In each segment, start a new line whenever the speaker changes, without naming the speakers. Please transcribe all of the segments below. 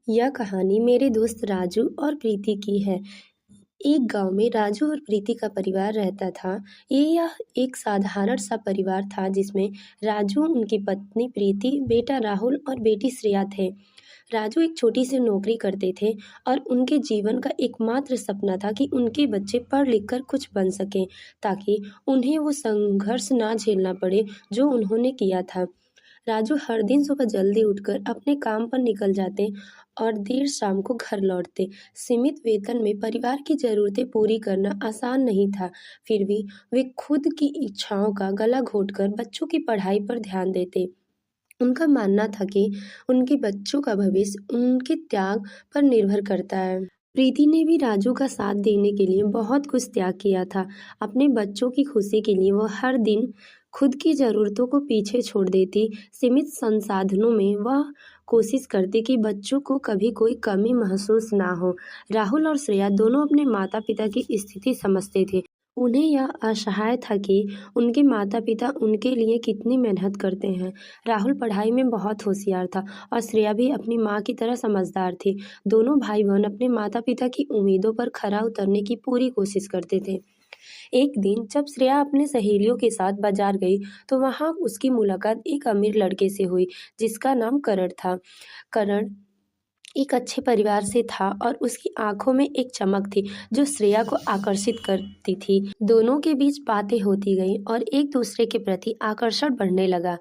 यह कहानी मेरे दोस्त राजू और प्रीति की है। एक गांव में राजू और प्रीति का परिवार रहता था। यह एक साधारण सा परिवार था जिसमें राजू, उनकी पत्नी प्रीति, बेटा राहुल और बेटी श्रेया थे। राजू एक छोटी सी नौकरी करते थे और उनके जीवन का एकमात्र सपना था कि उनके बच्चे पढ़ लिख कर कुछ बन सकें, ताकि उन्हें वो संघर्ष ना झेलना पड़े जो उन्होंने किया था। राजू हर दिन सुबह जल्दी उठकर अपने काम पर निकल जाते और देर शाम को घर लौटते। सीमित वेतन में परिवार की जरूरतें पूरी करना आसान नहीं था, फिर भी वे खुद की इच्छाओं का गला घोटकर बच्चों की पढ़ाई पर ध्यान देते। उनका मानना था कि उनके बच्चों का भविष्य उनके त्याग पर निर्भर करता है। प्रीति ने भी राजू का साथ देने के लिए बहुत कुछ त्याग किया था। अपने बच्चों की खुशी के लिए वो हर दिन खुद की ज़रूरतों को पीछे छोड़ देती। सीमित संसाधनों में वह कोशिश करती कि बच्चों को कभी कोई कमी महसूस ना हो। राहुल और श्रेया दोनों अपने माता पिता की स्थिति समझते थे। उन्हें यह असहाय था कि उनके माता पिता उनके लिए कितनी मेहनत करते हैं। राहुल पढ़ाई में बहुत होशियार था और श्रेया भी अपनी माँ की तरह समझदार थी। दोनों भाई बहन अपने माता पिता की उम्मीदों पर खरा उतरने की पूरी कोशिश करते थे। एक दिन जब श्रेया अपने सहेलियों के साथ बाजार गई तो वहां उसकी मुलाकात एक अमीर लड़के से हुई जिसका नाम करण था। करण एक अच्छे परिवार से था और उसकी आंखों में एक चमक थी जो श्रेया को आकर्षित करती थी। दोनों के बीच बातें होती गईं और एक दूसरे के प्रति आकर्षण बढ़ने लगा।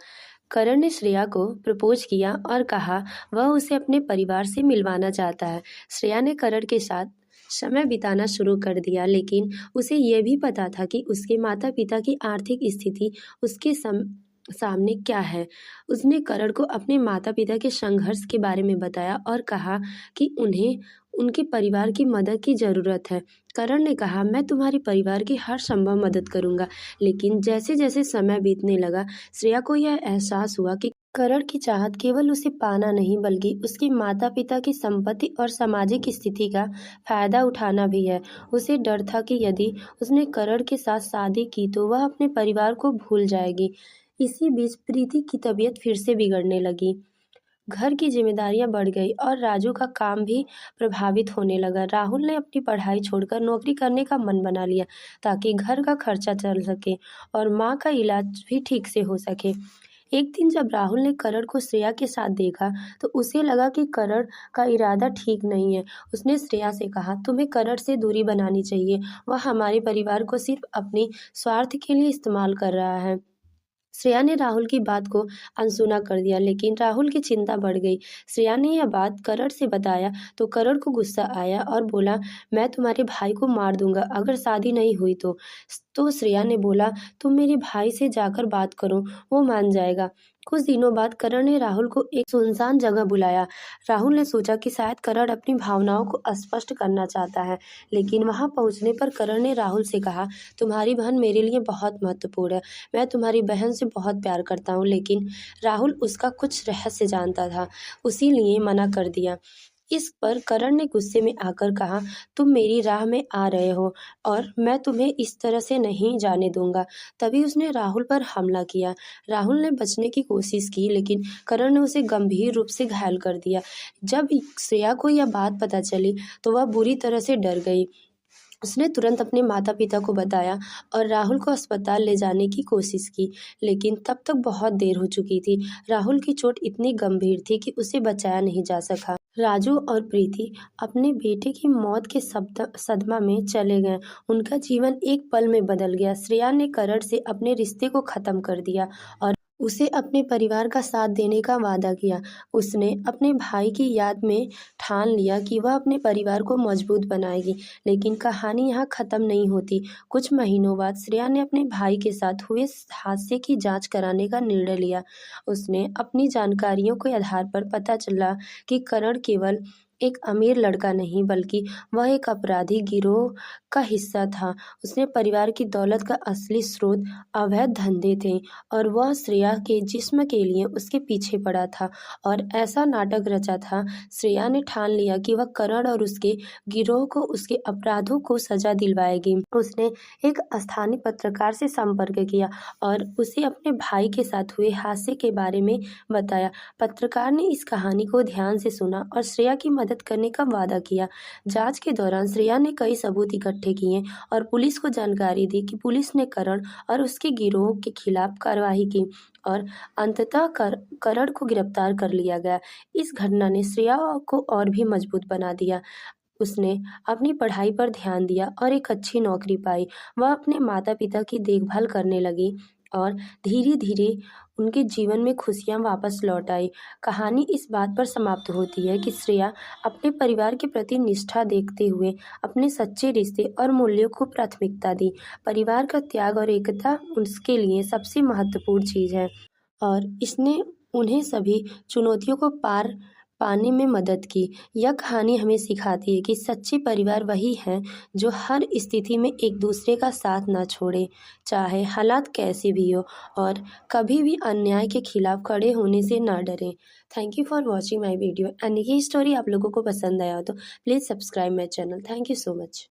करण ने श्रेया को प्रपोज किया और कहा वह उसे अपने परिवार से मिलवाना चाहता है। श्रेया ने करण के साथ समय बिताना शुरू कर दिया, लेकिन उसे यह भी पता था कि उसके माता पिता की आर्थिक स्थिति उसके सामने क्या है। उसने करण को अपने माता पिता के संघर्ष के बारे में बताया और कहा कि उन्हें उनके परिवार की मदद की ज़रूरत है। करण ने कहा मैं तुम्हारे परिवार की हर संभव मदद करूंगा, लेकिन जैसे जैसे समय बीतने लगा श्रेया को यह एहसास हुआ कि करण की चाहत केवल उसे पाना नहीं बल्कि उसके माता पिता की संपत्ति और सामाजिक स्थिति का फायदा उठाना भी है। उसे डर था कि यदि उसने करण के साथ शादी की तो वह अपने परिवार को भूल जाएगी। इसी बीच प्रीति की तबीयत फिर से बिगड़ने लगी। घर की जिम्मेदारियां बढ़ गई और राजू का काम भी प्रभावित होने लगा। राहुल ने अपनी पढ़ाई छोड़कर नौकरी करने का मन बना लिया ताकि घर का खर्चा चल सके और माँ का इलाज भी ठीक से हो सके। एक दिन जब राहुल ने करण को श्रेया के साथ देखा तो उसे लगा कि करण का इरादा ठीक नहीं है। उसने श्रेया से कहा तुम्हें करण से दूरी बनानी चाहिए, वह हमारे परिवार को सिर्फ अपनी स्वार्थ के लिए इस्तेमाल कर रहा है। श्रेया ने राहुल की बात को अनसुना कर दिया, लेकिन राहुल की चिंता बढ़ गई। श्रेया ने यह बात करण से बताया तो करण को गुस्सा आया और बोला मैं तुम्हारे भाई को मार दूंगा अगर शादी नहीं हुई तो श्रेया ने बोला तुम मेरे भाई से जाकर बात करो, वो मान जाएगा। कुछ दिनों बाद करण ने राहुल को एक सुनसान जगह बुलाया। राहुल ने सोचा कि शायद करण अपनी भावनाओं को स्पष्ट करना चाहता है, लेकिन वहां पहुंचने पर करण ने राहुल से कहा तुम्हारी बहन मेरे लिए बहुत महत्वपूर्ण है, मैं तुम्हारी बहन से बहुत प्यार करता हूँ। लेकिन राहुल उसका कुछ रहस्य जानता था, इसीलिए मना कर दिया। इस पर करण ने गुस्से में आकर कहा तुम मेरी राह में आ रहे हो और मैं तुम्हें इस तरह से नहीं जाने दूंगा। तभी उसने राहुल पर हमला किया। राहुल ने बचने की कोशिश की, लेकिन करण ने उसे गंभीर रूप से घायल कर दिया। जब श्रेया को यह बात पता चली तो वह बुरी तरह से डर गई। उसने तुरंत अपने माता पिता को बताया और राहुल को अस्पताल ले जाने की कोशिश की, लेकिन तब तक बहुत देर हो चुकी थी। राहुल की चोट इतनी गंभीर थी कि उसे बचाया नहीं जा सका। राजू और प्रीति अपने बेटे की मौत के सदमा में चले गए। उनका जीवन एक पल में बदल गया। श्रेया ने करण से अपने रिश्ते को खत्म कर दिया और उसे अपने परिवार का साथ देने का वादा किया। उसने अपने भाई की याद में ठान लिया कि वह अपने परिवार को मजबूत बनाएगी। लेकिन कहानी यहाँ खत्म नहीं होती। कुछ महीनों बाद श्रेया ने अपने भाई के साथ हुए हादसे की जांच कराने का निर्णय लिया। उसने अपनी जानकारियों के आधार पर पता चला कि करण केवल एक अमीर लड़का नहीं बल्कि वह एक अपराधी गिरोह का हिस्सा था। उसने परिवार की दौलत का असली स्रोत अवैध धंधे थे और वह श्रेया के जिस्म के लिए उसके पीछे पड़ा था और ऐसा नाटक रचा था। श्रेया ने ठान लिया कि वह करण और उसके गिरोह को उसके अपराधों को सजा दिलवाएगी। उसने एक स्थानीय पत्रकार से संपर्क किया और उसे अपने भाई के साथ हुए हादसे के बारे में बताया। पत्रकार ने इस कहानी को ध्यान से सुना और श्रेया की मदद करने का वादा किया। जांच के दौरान श्रेया ने कई सबूत इकट्ठे किए और पुलिस को जानकारी दी कि पुलिस ने करण और उसके गिरोह के खिलाफ कार्रवाई की और अंततः करण को गिरफ्तार कर लिया गया। इस घटना ने श्रेया को और भी मजबूत बना दिया। उसने अपनी पढ़ाई पर ध्यान दिया और एक अच्छी नौकरी पाई। वह अपने माता-पिता की देखभाल करने लगी और धीरे-धीरे उनके जीवन में खुशियाँ वापस लौट आई। कहानी इस बात पर समाप्त होती है कि श्रेया अपने परिवार के प्रति निष्ठा देखते हुए अपने सच्चे रिश्ते और मूल्यों को प्राथमिकता दी। परिवार का त्याग और एकता उसके लिए सबसे महत्वपूर्ण चीज़ है और इसने उन्हें सभी चुनौतियों को पार पाने में मदद की। यह कहानी हमें सिखाती है कि सच्चे परिवार वही हैं जो हर स्थिति में एक दूसरे का साथ ना छोड़े, चाहे हालात कैसे भी हो और कभी भी अन्याय के खिलाफ खड़े होने से ना डरें। Thank you for watching my video and ये स्टोरी आप लोगों को पसंद आया हो तो please subscribe my channel. Thank you so much.